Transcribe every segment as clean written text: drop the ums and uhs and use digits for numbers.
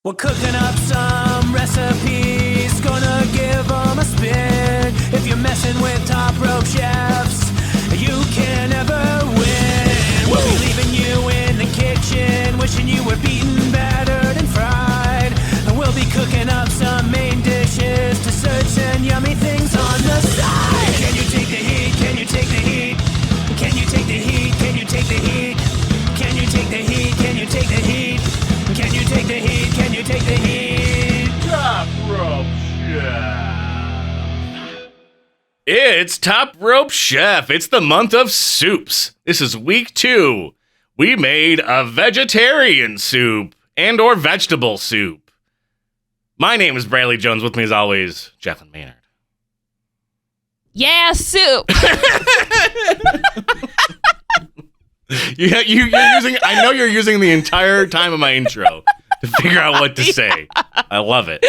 We're cooking up some recipes, gonna give them a spin. If you're messing with top rope chefs, you can never win. We'll be leaving you in the kitchen, wishing you were beaten, battered, and fried. And we'll be cooking up some main dishes, desserts, and yummy things on the side. Can you take the heat? Can you take the heat? Can you take the heat? Can you take the heat? Can you take the heat? Can you take the heat? Can you take the heat? Can you take the heat? Top Rope Chef. It's Top Rope Chef. It's the month of soups. This is week 2. We made a vegetarian soup and or vegetable soup. My name is Bradley Jones. With me as always, Jaclyn Maynard. Yeah, soup. You're using. I know you're using the entire time of my intro to figure out what to say. I love it.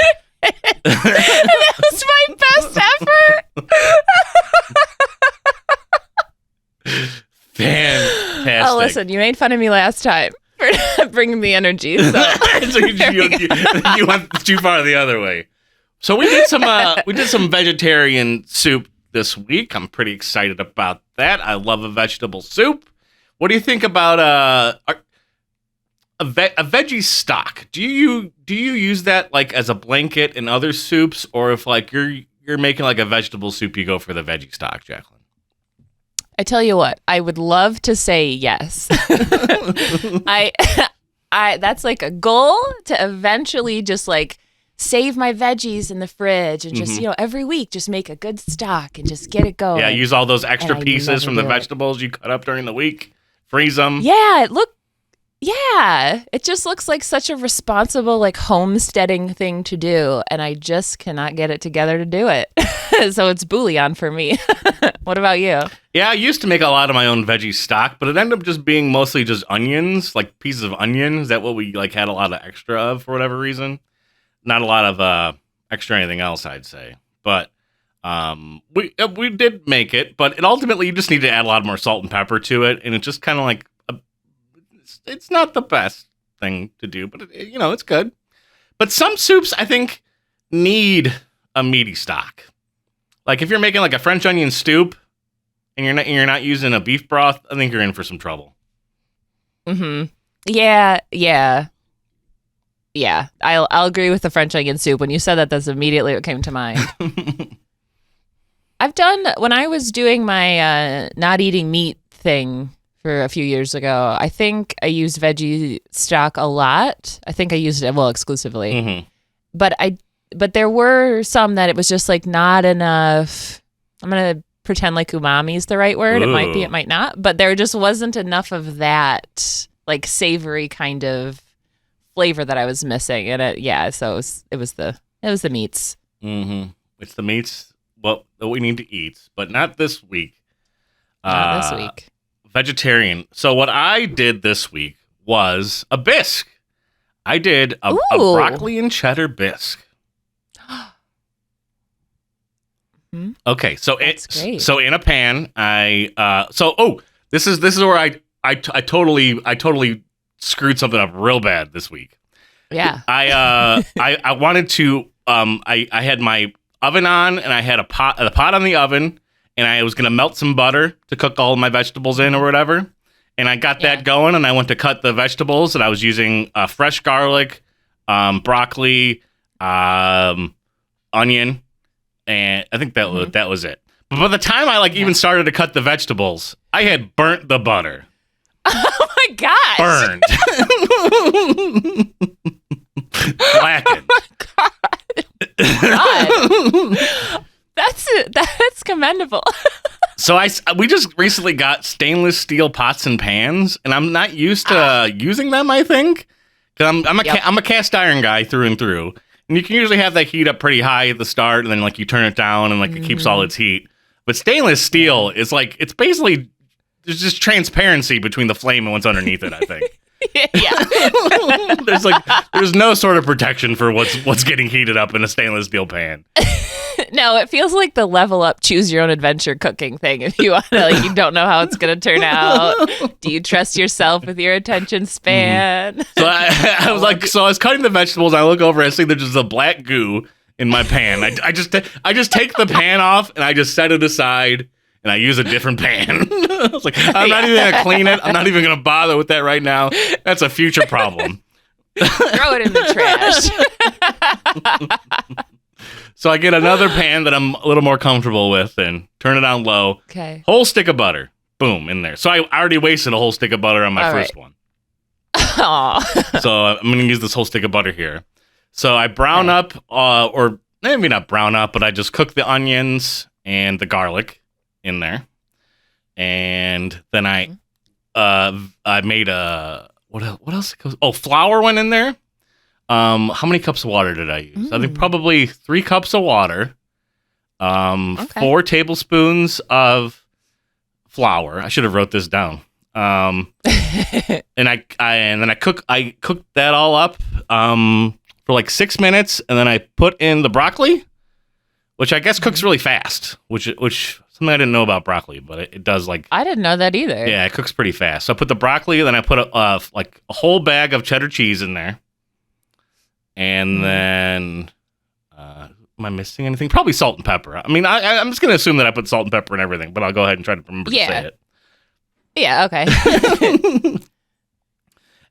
That was my best effort. Fantastic. Oh, listen, you made fun of me last time for not bringing the energy. So, So you went too far the other way. So we did some vegetarian soup this week. I'm pretty excited about that. I love a vegetable soup. What do you think about a veggie stock? Do you use that like as a blanket in other soups, or if like you're making like a vegetable soup, you go for the veggie stock, Jaclyn? I tell you what, I would love to say yes. I that's like a goal to eventually just like save my veggies in the fridge and just, every week just make a good stock and just get it going. Yeah, use all those extra pieces from the vegetables you cut up during the week. Freeze them. Yeah, it just looks like such a responsible, like, homesteading thing to do, and I just cannot get it together to do it. So it's bouillon for me. What about you? Yeah, I used to make a lot of my own veggie stock, but it ended up just being mostly just onions, like pieces of onion. Is that what we like had a lot of extra of for whatever reason? Not a lot of extra anything else, I'd say. But we did make it, but it ultimately you just need to add a lot more salt and pepper to it, and it just kind of like it's not the best thing to do, but it's good. But some soups I think need a meaty stock. Like if you're making like a French onion soup and you're not using a beef broth, I think you're in for some trouble. Mm-hmm. Yeah. I'll agree with the French onion soup. When you said that, that's immediately what came to mind. I've done, when I was doing my not eating meat thing for a few years ago, I think I used veggie stock a lot. I think I used it, exclusively. Mm-hmm. But there were some that it was just like not enough. I'm going to pretend like umami is the right word. Ooh. It might be, it might not. But there just wasn't enough of that like savory kind of flavor that I was missing. And so it was the meats. Mm-hmm. It's the meats that we need to eat, but not this week. Not this week. Vegetarian. So what I did this week was a bisque. I did a broccoli and cheddar bisque. Okay, so so in a pan, this is where I totally screwed something up real bad this week. Yeah. I wanted to I had my oven on and I had the pot on the oven and I was gonna melt some butter to cook all of my vegetables in or whatever. And I got that going and I went to cut the vegetables and I was using fresh garlic, broccoli, onion. And I think that was it. But by the time I even started to cut the vegetables, I had burnt the butter. Oh my gosh! Burned. Blackened. Oh my God. That's commendable. So we just recently got stainless steel pots and pans, and I'm not used to using them. I think because I'm a cast iron guy through and through. And you can usually have that heat up pretty high at the start, and then you turn it down, and it keeps all its heat. But stainless steel is it's basically there's just transparency between the flame and what's underneath it. I think Yeah. there's no sort of protection for what's getting heated up in a stainless steel pan. No, it feels like the level up choose your own adventure cooking thing. If you want to, like, you don't know how it's going to turn out. Do you trust yourself with your attention span? So I was cutting the vegetables. I look over and I see there's just a black goo in my pan. I just take the pan off and I just set it aside and I use a different pan. I was like, I'm not even going to clean it. I'm not even going to bother with that right now. That's a future problem. Throw it in the trash. So I get another pan that I'm a little more comfortable with and turn it on low. Okay. Whole stick of butter. Boom, in there. So I already wasted a whole stick of butter on my first one. Aw. So I'm going to use this whole stick of butter here. So I brown up, or maybe not brown up, but I just cook the onions and the garlic in there. And then I made what else goes? Oh, flour went in there. How many cups of water did I use? I think probably 3 cups of water. 4 tablespoons of flour. I should have wrote this down. And then I cooked that all up for like 6 minutes, and then I put in the broccoli, which I guess cooks really fast, which something I didn't know about broccoli, but it does like. I didn't know that either. Yeah, it cooks pretty fast. So I put the broccoli, then I put a whole bag of cheddar cheese in there. And then, am I missing anything? Probably salt and pepper. I mean, I'm just going to assume that I put salt and pepper and everything, but I'll go ahead and try to remember to say it. Yeah, okay.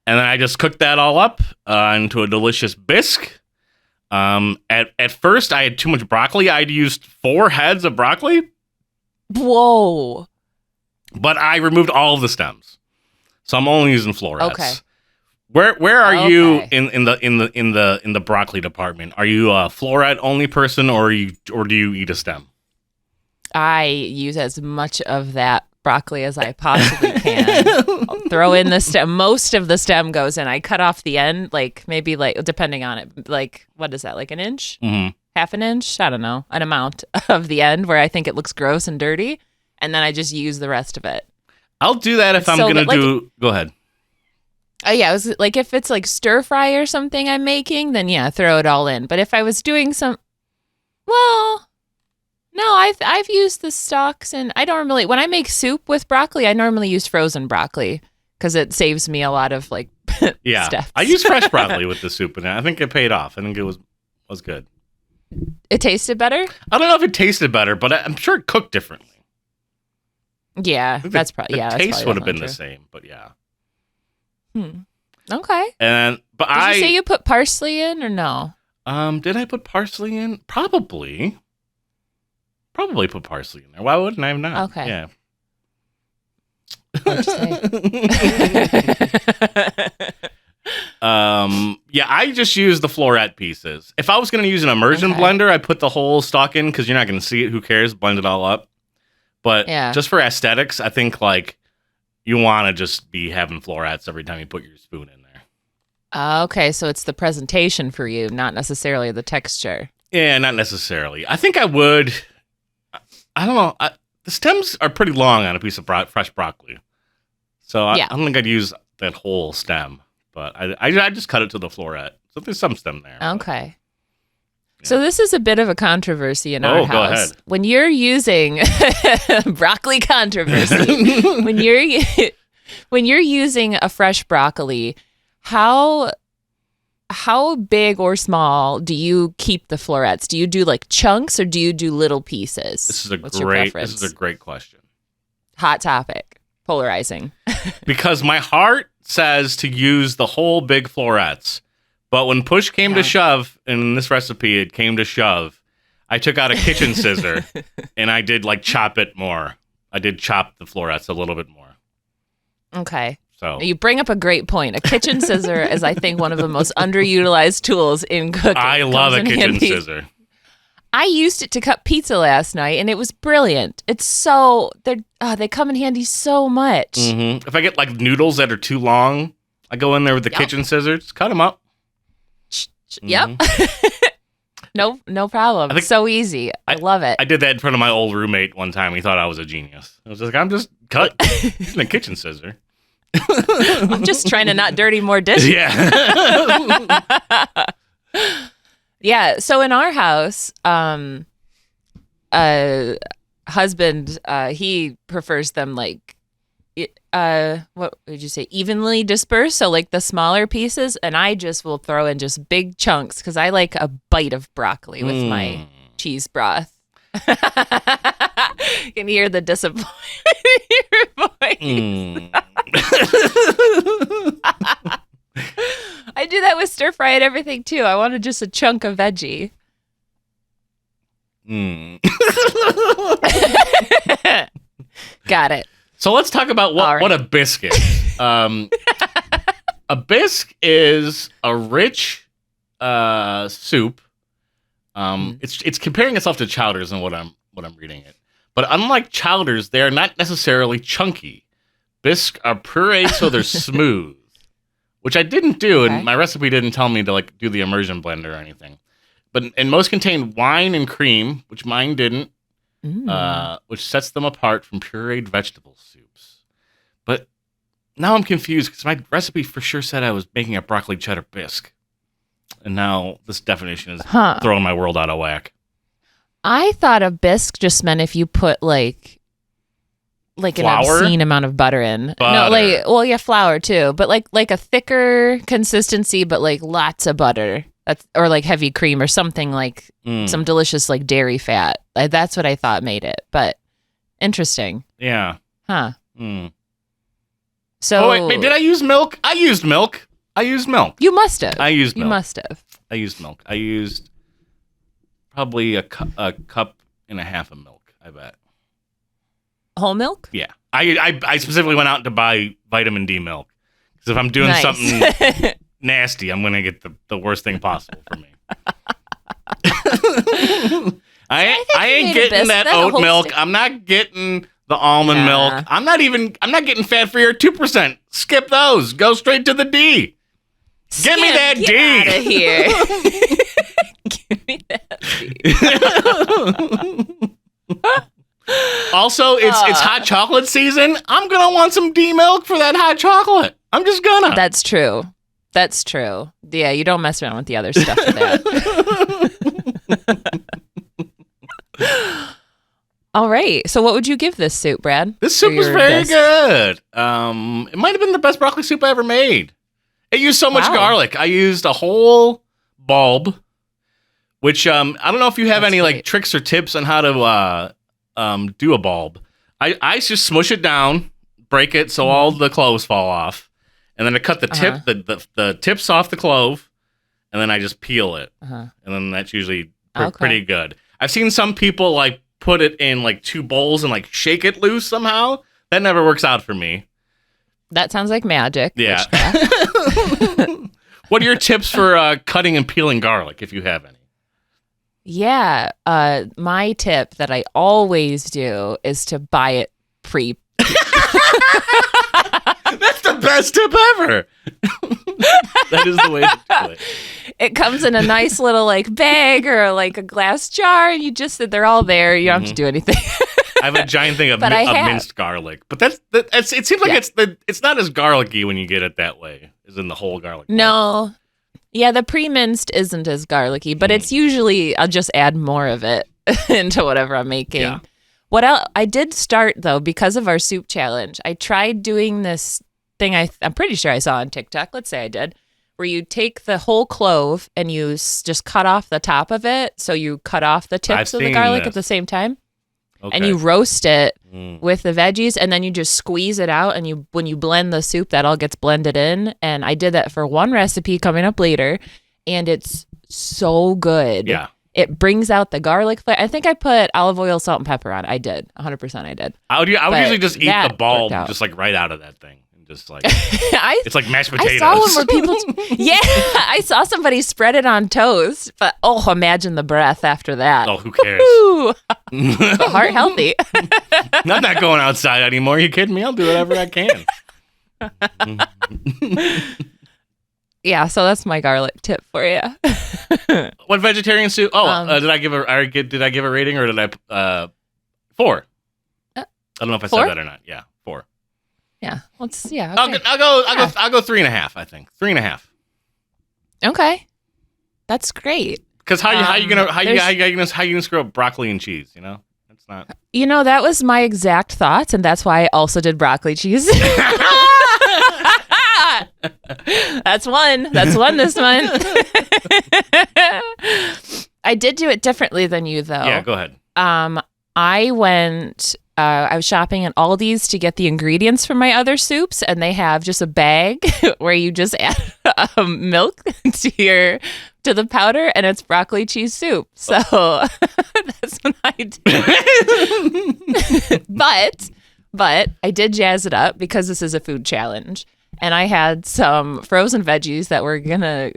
And then I just cooked that all up into a delicious bisque. At first, I had too much broccoli. I'd used 4 heads of broccoli. Whoa. But I removed all of the stems. So I'm only using florets. Okay. Where are you in the broccoli department? Are you a floret only person, or do you eat a stem? I use as much of that broccoli as I possibly can. I'll throw in the stem. Most of the stem goes in. I cut off the end, maybe depending on it, what is that, like an inch? Mm-hmm. Half an inch? I don't know. An amount of the end where I think it looks gross and dirty, and then I just use the rest of it. I'll do that if I'm gonna do. Go ahead. Yeah, it was like if it's like stir fry or something I'm making, then yeah, throw it all in. But if I was doing no, I've used the stalks, and I don't normally, when I make soup with broccoli, I normally use frozen broccoli because it saves me a lot of steps. I use fresh broccoli with the soup, and I think it paid off. I think it was good. It tasted better? I don't know if it tasted better, but I'm sure it cooked differently. Yeah, that's probably the taste would have been the same, but yeah. Okay. But Did you say you put parsley in or no? Did I put parsley in? Probably put parsley in there. Why wouldn't I have not? Okay. Yeah. Yeah, I just use the floret pieces. If I was going to use an immersion blender, I'd put the whole stock in because you're not going to see it. Who cares? Blend it all up. But just for aesthetics, I think you want to just be having florets every time you put your spoon in there. Okay, so it's the presentation for you, not necessarily the texture. Yeah, not necessarily. I think I would. I don't know. The stems are pretty long on a piece of fresh broccoli, so I don't think I'd use that whole stem. But I just cut it to the floret, so there's some stem there. Okay. So this is a bit of a controversy in our house. Go ahead. When you're using broccoli controversy, when you're using a fresh broccoli, how big or small do you keep the florets? Do you do chunks or do you do little pieces? This is a great question. Hot topic. Polarizing. Because my heart says to use the whole big florets. But when push came to shove, and in this recipe it came to shove, I took out a kitchen scissor and I did chop it more. I did chop the florets a little bit more. Okay. So you bring up a great point. A kitchen scissor is, I think, one of the most underutilized tools in cooking. I love a kitchen scissor. I used it to cut pizza last night, and it was brilliant. It's so they come in handy so much. Mm-hmm. If I get noodles that are too long, I go in there with the kitchen scissors, cut them up. Yep. No problem. It's so easy. I love it. I did that in front of my old roommate one time. He thought I was a genius. I was like, I'm just using a kitchen scissor. I'm just trying to not dirty more dishes. Yeah. Yeah. So in our house, husband, he prefers them like, what would you say, evenly dispersed? So like the smaller pieces, and I just will throw in just big chunks because I like a bite of broccoli with my cheese broth. You can hear the disappointment in your voice. I do that with stir fry and everything too. I wanted just a chunk of veggie. Got it. So let's talk about what a bisque is. A bisque is a rich soup. It's comparing itself to chowders and what I'm reading it. But unlike chowders, they are not necessarily chunky. Bisques are pureed so they're smooth, which I didn't do, and my recipe didn't tell me to like do the immersion blender or anything. And most contain wine and cream, which mine didn't, which sets them apart from pureed vegetable soups. But now I'm confused because my recipe for sure said I was making a broccoli cheddar bisque. And now this definition is throwing my world out of whack. I thought a bisque just meant if you put like Flour? an obscene amount of butter in. Butter. No, flour too, but like a thicker consistency, but like lots of butter. Or like heavy cream or something like some delicious like dairy fat. That's what I thought made it. But interesting. Yeah. Huh. So wait, did I use milk? I used milk. You must have. I used milk. You must have. I used milk. I used probably a cup and a half of milk, I bet. Whole milk? Yeah. I specifically went out to buy vitamin D milk. Because if I'm doing something nasty, I'm going to get the worst thing possible for me. I ain't getting that oat milk. I'm not getting the almond milk. I'm not getting fat-free or 2%. Skip those. Go straight to the D. Give me that D. Get out of here. Give me that D. Also, it's hot chocolate season. I'm going to want some D milk for that hot chocolate. I'm just gonna. That's true. Yeah, you don't mess around with the other stuff for that. All right. So what would you give this soup, Brad? This soup was very good. It might have been the best broccoli soup I ever made. It used so much garlic. I used a whole bulb, which I don't know if you have any like tricks or tips on how to do a bulb. I just smush it down, break it so all the cloves fall off, and then I cut the tip the tips off the clove, and then I just peel it, and then that's usually pretty good. I've seen some people like put it in like 2 bowls and like shake it loose somehow. That never works out for me. That sounds like magic. Yeah. What are your tips for cutting and peeling garlic, if you have any? Yeah. My tip that I always do is to buy it pre. That's the best tip ever. That is the way to do it. It comes in a nice little like bag or like a glass jar, and you just they're all there. You don't have to do anything. I have a giant thing of minced garlic, but it seems like it's not as garlicky when you get it that way, as in the whole garlic. No, yeah, the pre-minced isn't as garlicky, but it's usually I'll just add more of it into whatever I'm making. Yeah. What else? I did start though because of our soup challenge. I tried doing this thing. I'm pretty sure I saw on TikTok. Let's say I did. Where you take the whole clove and you just cut off the top of it. So you cut off the tips of the garlic at the same time. Okay. And you roast it with the veggies, and then you just squeeze it out. And when you blend the soup, that all gets blended in. And I did that for one recipe coming up later, and it's so good. Yeah. It brings out the garlic flavor. I think I put olive oil, salt, and pepper on. I did. 100% I did. I would usually just eat the bulb just like right out of that thing. Just like it's like mashed potatoes. I saw one where people I saw somebody spread it on toast, but imagine the breath after that. Oh, who cares? Heart healthy. I'm not going outside anymore. You kidding me? I'll do whatever I can. Yeah, so that's my garlic tip for you. What vegetarian soup? Did I give a rating, or did I 4? I don't know if I said that or not. Yeah, 4. Yeah. Okay. I'll go 3.5. I think 3.5. Okay. That's great. Because how you gonna screw up broccoli and cheese? You know, that's not. You know, that was my exact thoughts, and that's why I also did broccoli cheese. That's one. That's one this month. I did do it differently than you, though. Yeah, go ahead. I went. I was shopping at Aldi's to get the ingredients for my other soups, and they have just a bag where you just add milk to the powder, and it's broccoli cheese soup. So that's what I did. But I did jazz it up because this is a food challenge, and I had some frozen veggies that were gonna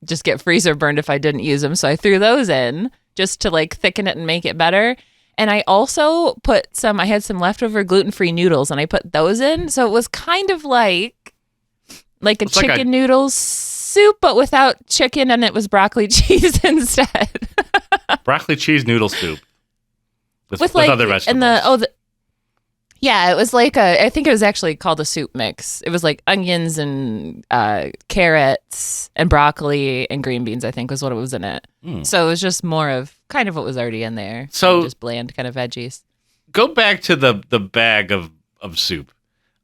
just get freezer burned if I didn't use them. So I threw those in just to like thicken it and make it better. And I also I had some leftover gluten-free noodles, and I put those in. So it was kind of like a chicken noodle soup, but without chicken, and it was broccoli cheese instead. Broccoli cheese noodle soup with other vegetables. Yeah, it was like I think it was actually called a soup mix. It was like onions and carrots and broccoli and green beans, I think was what it was in it. So it was just more of kind of what was already in there. So just bland kind of veggies. Go back to the bag of soup.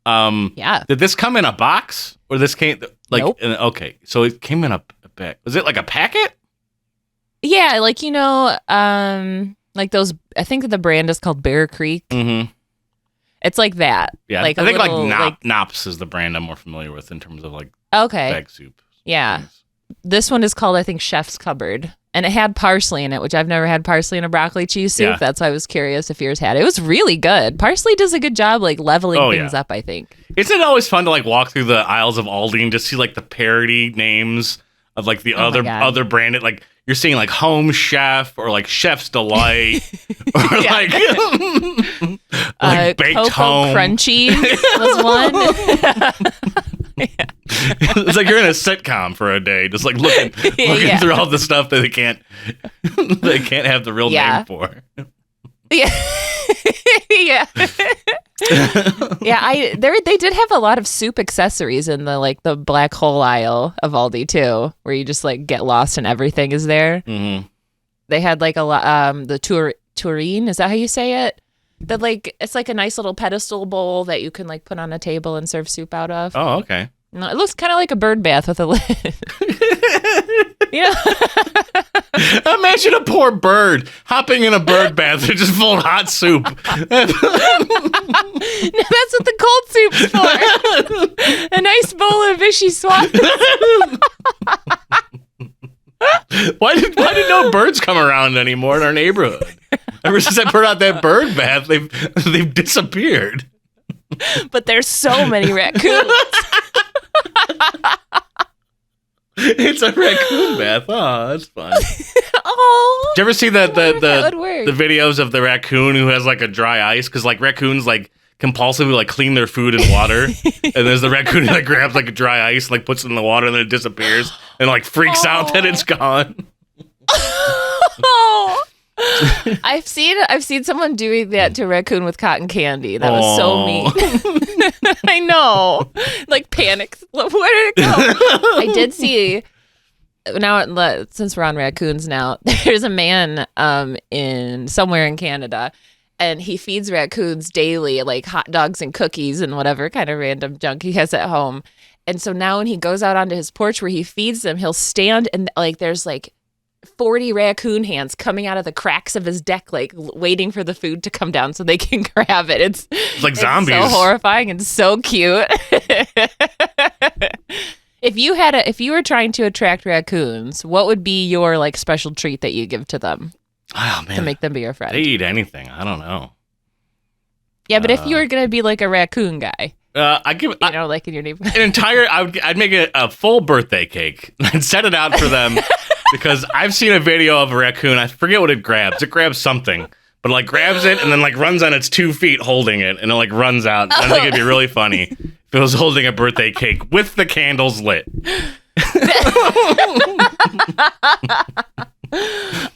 Yeah. Did this come in a box or this came like Nope. Okay, so it came in a bag. Was it like a packet? Yeah, like like those. I think the brand is called Bear Creek. Mm-hmm. It's like that. Yeah, like I think little, Knops is the brand I'm more familiar with in terms of like okay. bag soup. Yeah. things. This one is called, I think, Chef's Cupboard. And it had parsley in it, which I've never had parsley in a broccoli cheese soup. Yeah. That's why I was curious if yours had it. It was really good. Parsley does a good job like leveling things up, I think. Isn't it always fun to like walk through the aisles of Aldi and just see like the parody names of like the other branded, like you're seeing like Home Chef or like Chef's Delight or like Baked Cocoa Home. Crunchy was one. It's like you're in a sitcom for a day, just like looking through all the stuff that they can't have the real name for. Yeah. Yeah. Yeah, they did have a lot of soup accessories in the black hole aisle of Aldi too, where you just like get lost and everything is there. Mm-hmm. They had like a lot the tureen, is that how you say it? That like it's like a nice little pedestal bowl that you can like put on a table and serve soup out of. Oh, okay. No, it looks kind of like a bird bath with a lid. Yeah. Imagine a poor bird hopping in a bird bath and just full of hot soup. That's what the cold soup's for. A nice bowl of Vichy swap. Why did no birds come around anymore in our neighborhood? Ever since I put out that bird bath, they've disappeared. But there's so many raccoons. It's a raccoon bath. Oh, that's fun. Oh. Did you ever see the work. videos of the raccoon who has like a dry ice? Because like raccoons like compulsively like clean their food in water, and there's the raccoon who like grabs like a dry ice, like puts it in the water, and then it disappears, and like freaks out that it's gone. Oh. I've seen someone doing that to a raccoon with cotton candy. That was so mean. I know. Like panics. Where did it go? I did see now, since we're on raccoons now, there's a man somewhere in Canada, and he feeds raccoons daily like hot dogs and cookies and whatever kind of random junk he has at home. And so now when he goes out onto his porch where he feeds them, he'll stand and like there's like 40 raccoon hands coming out of the cracks of his deck, like waiting for the food to come down so they can grab it. It's like zombies. So horrifying and so cute. If you were trying to attract raccoons, what would be your like special treat that you give to them? Oh man, to make them be your friend? They eat anything. I don't know. Yeah, but if you were gonna be like a raccoon guy, like in your neighborhood, I'd make it a full birthday cake and set it out for them. Because I've seen a video of a raccoon. I forget what it grabs. It grabs something, but like grabs it and then like runs on its 2 feet holding it, and it like runs out. I think it'd be really funny if it was holding a birthday cake with the candles lit.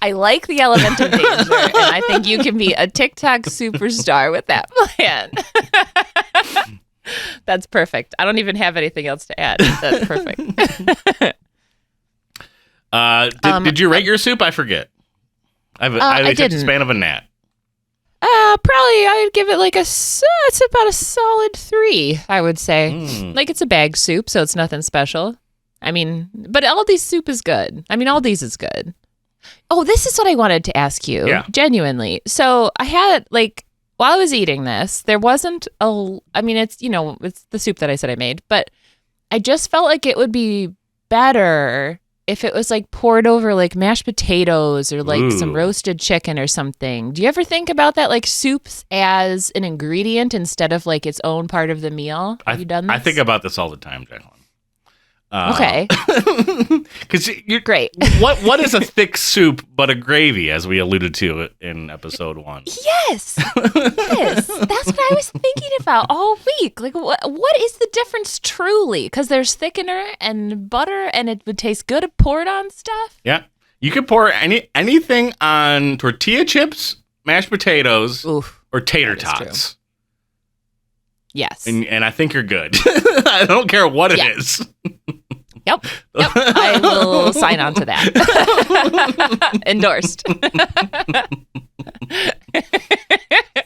I like the element of danger, and I think you can be a TikTok superstar with that plan. That's perfect. I don't even have anything else to add. That's perfect. Did you rate your soup? I forget. I have a didn't. span of a gnat. Probably I'd give it like it's about a solid 3, I would say. Like it's a bag soup, so it's nothing special. I mean, but Aldi's soup is good. I mean, Aldi's is good. Oh, this is what I wanted to ask you. Yeah. Genuinely. So I had while I was eating this, there wasn't it's, it's the soup that I said I made, but I just felt like it would be better if it was poured over mashed potatoes or some roasted chicken or something. Do you ever think about that? Soups as an ingredient instead of its own part of the meal? Have you done this? I think about this all the time, Jaclyn. Okay. Because you're great. What is a thick soup but a gravy, as we alluded to in episode 1? Yes. Yes. That's what I was thinking about all week. What is the difference truly? Because there's thickener and butter, and it would taste good poured on stuff. Yeah. You could pour anything on tortilla chips, mashed potatoes, or tater tots. Yes. And I think you're good. I don't care what it is. Yep. I will sign on to that. Endorsed.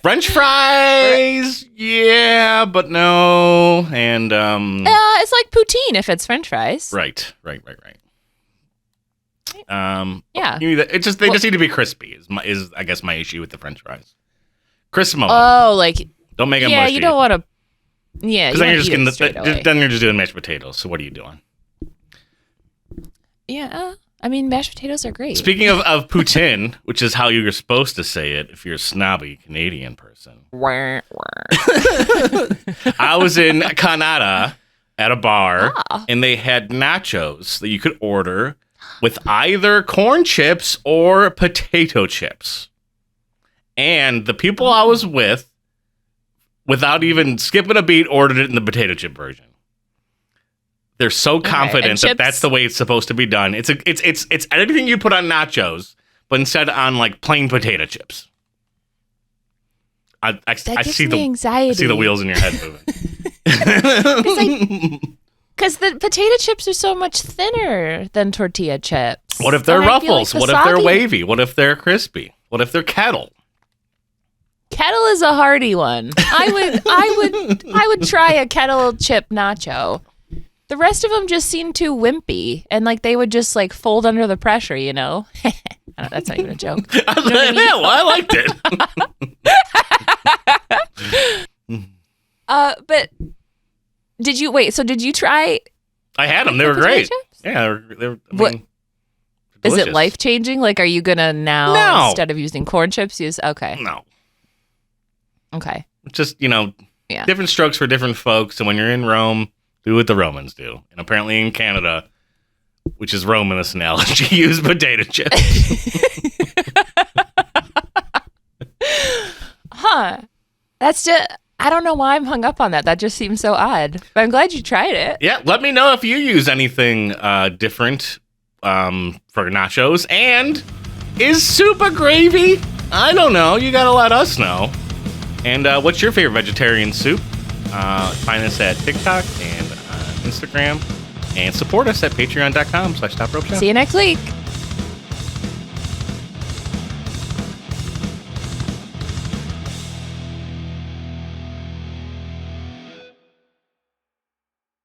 French fries, yeah, but no. And it's like poutine if it's French fries. Right. Yeah. They just need to be crispy. Is I guess my issue with the French fries. Crisp them. Oh, don't make them mushy. Yeah, you don't want to. Yeah, because then you're just doing mashed potatoes. So what are you doing? Yeah, I mean mashed potatoes are great. Speaking of poutine, which is how you're supposed to say it if you're a snobby Canadian person. I was in Canada at a bar, and they had nachos that you could order with either corn chips or potato chips. And the people I was with, without even skipping a beat, ordered it in the potato chip version. They're so confident that that's the way it's supposed to be done. It's anything you put on nachos, but instead on plain potato chips. I see the anxiety. I see the wheels in your head moving. Because the potato chips are so much thinner than tortilla chips. What if they're ruffles? What if they're wavy? What if they're crispy? What if they're kettle? Kettle is a hearty one. I would try a kettle chip nacho. The rest of them just seem too wimpy, and they would just fold under the pressure, I don't know, that's not even a joke. I liked it. But did you try? I had them. They were great. Chips? Yeah, they were. Is it life changing? Are you gonna now instead of using corn chips use? Okay. No. Okay. Just different strokes for different folks, and when you're in Rome, do what the Romans do. And apparently in Canada, which is Rome in this analogy, use potato chips. Huh. That's just, I don't know why I'm hung up on that. That just seems so odd. But I'm glad you tried it. Yeah, let me know if you use anything different for nachos. And is soup a gravy? I don't know. You got to let us know. And what's your favorite vegetarian soup? Find us at TikTok and Instagram, and support us at patreon.com/TopRopeShow. See you next week.